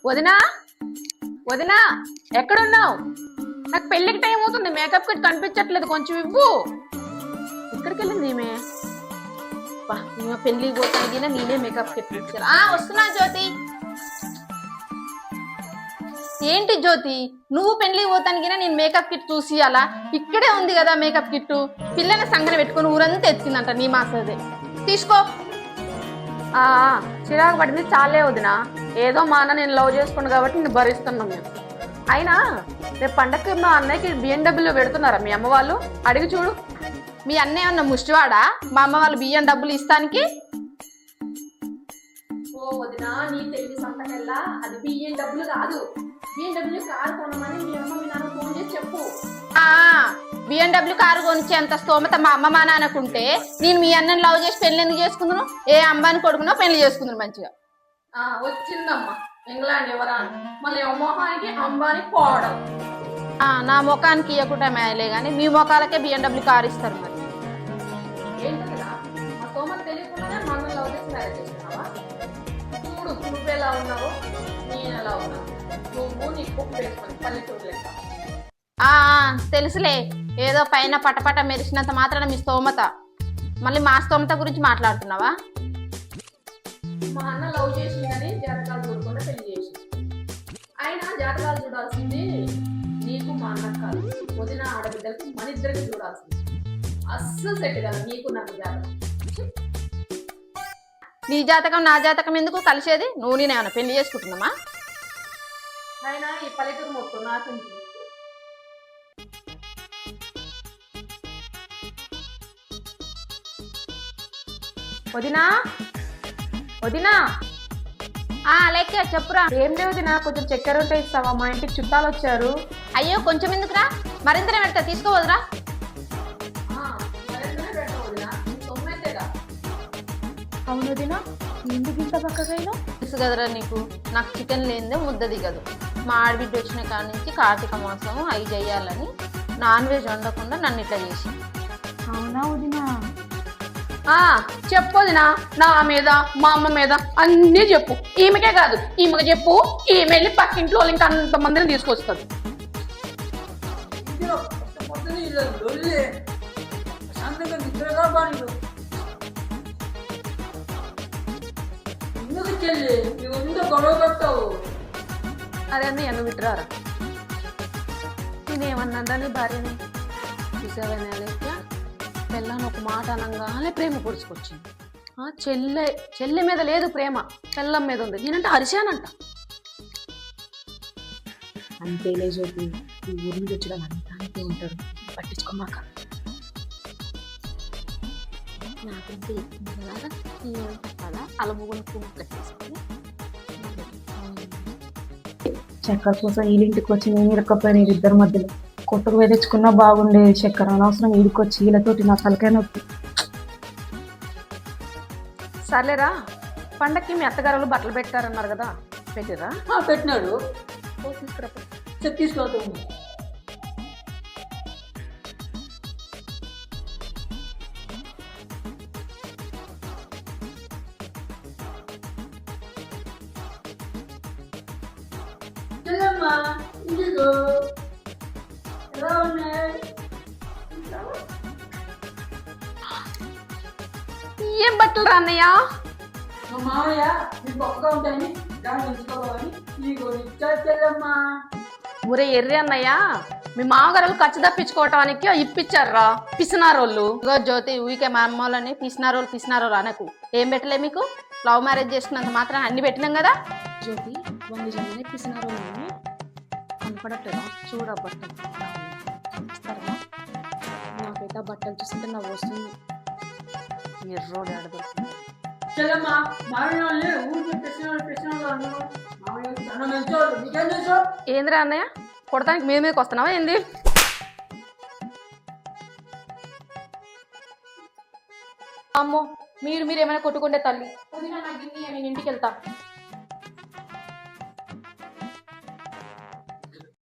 వదినా వదినా ఎక్కడున్నావు? నాకు పెళ్ళికి టైం అవుతుంది, మేకప్ కిట్ కనిపించట్లేదు, కొంచెం ఇవ్వు. ఎక్కడికి వెళ్ళింది ఈమె? ఈమె పెళ్ళికి పోతాను నేనే మేకప్ కిట్ ఇచ్చాను. వస్తున్నా జ్యోతి. ఏంటి జ్యోతి, నువ్వు పెళ్లికి పోతానికి నేను మేకప్ కిట్ చూసి అలా ఇక్కడే ఉంది కదా మేకప్ కిట్. పిల్లని సంగన పెట్టుకుని ఊరంతా ఎత్తిందంట నీ మాసదే. తీసుకో. చిరాకు పడింది చాలే వదిన. ఏదో మా అన్న నేను లవ్ చేసుకున్నాను కాబట్టి నేను భరిస్తున్నాం మేము. అయినా రేపు పండగకి మా అన్నయ్యకి బిఎండబ్ల్యూ పెడుతున్నారా మీ అమ్మ వాళ్ళు? అడిగి చూడు. మీ అన్నయ్య అన్న ముష్టివాడా మా అమ్మ వాళ్ళు బియ్యం డబ్బులు ఇస్తానికి? ఓ వదిన, నీ తెలివి సంతకెళ్ళా, అది బియ్యం డబ్బులు కాదు. బిఎండబ్ల్యూ కారు కొనమని మీ అమ్మ మీ నాన్న ఫోన్ చేసి చెప్పు. బిఎండబ్ల్యూ కారు కొనిచ్చేంత స్తోమత మా అమ్మ మా నాన్నకుంటే నేను మీ అన్నని లవ్ చేసి పెళ్లి ఎందుకు చేసుకుందును? ఏ అమ్మాయిని కొడుకునో పెళ్లి చేసుకుందును మంచిగా. వచ్చిందమ్మా ఇంగ్లాండ్ ఎవరా మళ్ళీ మొహానికి అంబాని పోవడం. నా ముఖానికి ఇవ్వకుండా మేలే కానీ మీ ముఖాలకే బిఎండబ్ల్యూ కారు ఇస్తారు. మరి ఏంటి కదా మా స్తోమత తెలియకుండానే మన లవ్ చేసి మ్యారేజ్ చేసుకున్నావా? చూడు నువ్వెలా ఉన్నావు, నేను ఎలా ఉన్నావు. నువ్వు నీ కుక్క వేసుకొని పల్లెటూరు లెక్క. తెలుసులే, ఏదో పైన పటపట మెరిసినంత మాత్రాన మీ స్తోమత. మళ్ళీ మా స్తోమత గురించి మాట్లాడుతున్నావా? మా అన్న లవ్ చేసిందని జాతకాలు చూడకుండా పెళ్లి చేసి, అయినా జాతకాలు చూడాల్సింది నీకు మా అన్న కాదు, వదిన ఆడబిడ్డలకి మన ఇద్దరికి చూడాల్సింది. అస్సలు సెట్ కాదు నీకు నాకు జాతకం. నీ జాతకం నా జాతకం ఎందుకు కలిసేది? నువ్వు నేనేమన్నా పెళ్లి చేసుకుంటున్నామా? అయినా ఈ పల్లెటూరు మొత్తం నాశనం. వదినా వదినా. లెక్క చెప్పురా. ఏం లేదు వదినా, కొంచెం చక్కెర ఉంటే ఇస్తావా? మా ఇంటికి చుట్టాలు వచ్చారు. అయ్యో కొంచెం ఎందుకురా, మరింతనే పెడతా, తీసుకోవద్దురా. అవును వదినా, ఎందుకు ఇంత పక్కగా తెలుసు కదరా నీకు, నాకు చికెన్ లేనిదే ముద్ద దిగదు. మా ఆడబిడ్డ వచ్చిన కాడ నుంచి కార్తీక మాసం అవి చేయాలని నాన్ వెజ్ వండకుండా నన్ను ఇట్లా చేసి. అవునా వదినా? చెప్పొదినా, నా మీద మా అమ్మ మీద అన్నీ చెప్పు. ఈమెకే కాదు, ఈమెకి చెప్పు. ఈమె వెళ్ళి పక్కింట్లో వాళ్ళు ఇంకా అంతమందిని తీసుకొస్తుంది. అరే అన్నీ ఎన్ను విట్రారా, నేనేమన్నా నీ భార్యని చూసావనే లెక్క పెళ్ళని ఒక మాట అనగానే ప్రేమ పొడుచుకొచ్చింది. చెల్లె మీద లేదు ప్రేమ, పెళ్ళం మీద ఉంది. నేనంటే అరిశానంట. అంతేలే జ్యోతి, ఈ ఊరి నుంచి వచ్చిన అంతా అంతే ఉంటారు, పట్టించుకోమాక. నాకంటే ఎక్కువలాగా ఏం పెట్టాలా అలముగుని పువ్వు కట్టేసుకొని చక్కెర కోసం వీళ్ళింటికి వచ్చి నేను ఇరకపోయినా ఇద్దరి మధ్యలో కొట్టుకు పోయి తెచ్చుకున్నా బాగుండేది. చక్కెర అనవసరం వీడికొచ్చి వీళ్ళతోటి నా తలకాయ నొప్పి. సర్లేరా, పండక్కి మీ అత్తగారులు బట్టలు పెట్టారన్నారు కదా, పెట్టిరా? పెట్టినాడు. తీసుకురా, తీసుకెళ్తాము. ఏం బట్టలు రా అన్నయ్య? మా మామయ్య మీ పక్కగా ఉంటాయని దాన్ని ఉంచుకోవాలని నీకు ఇచ్చేమ్మా. ఊరే ఎర్రి అన్నయ్య, మీ మామగారు ఖర్చు తప్పించుకోవటానికి ఇప్పించారా పిసినారోళ్ళు. జ్యోతి, ఊరికే మా అమ్మోళ్ళని పిసినారోళ్ళు అనకు. ఏం పెట్టలే మీకు? లవ్ మ్యారేజ్ చేసుకున్నంత మాత్రం అన్ని పెట్టినాం కదా. జ్యోతి, వంద జనాలే పిసినారోళ్ళు కనపడట్లేదా? చూడ బట్టలు ఇస్తారా? నాకైతే బట్టలు చూస్తుంటే నవ్వు వస్తుంది. ఎర్రోడు ఆడబడుతుంది. ఏంద్రా అన్నయ్య, కొడతానికి మీద మీదకి వస్తున్నావా ఏంది? అమ్మో, మీరు ఏమైనా కొట్టుకుంటే తల్లి. నేను ఇంటికి వెళ్తా.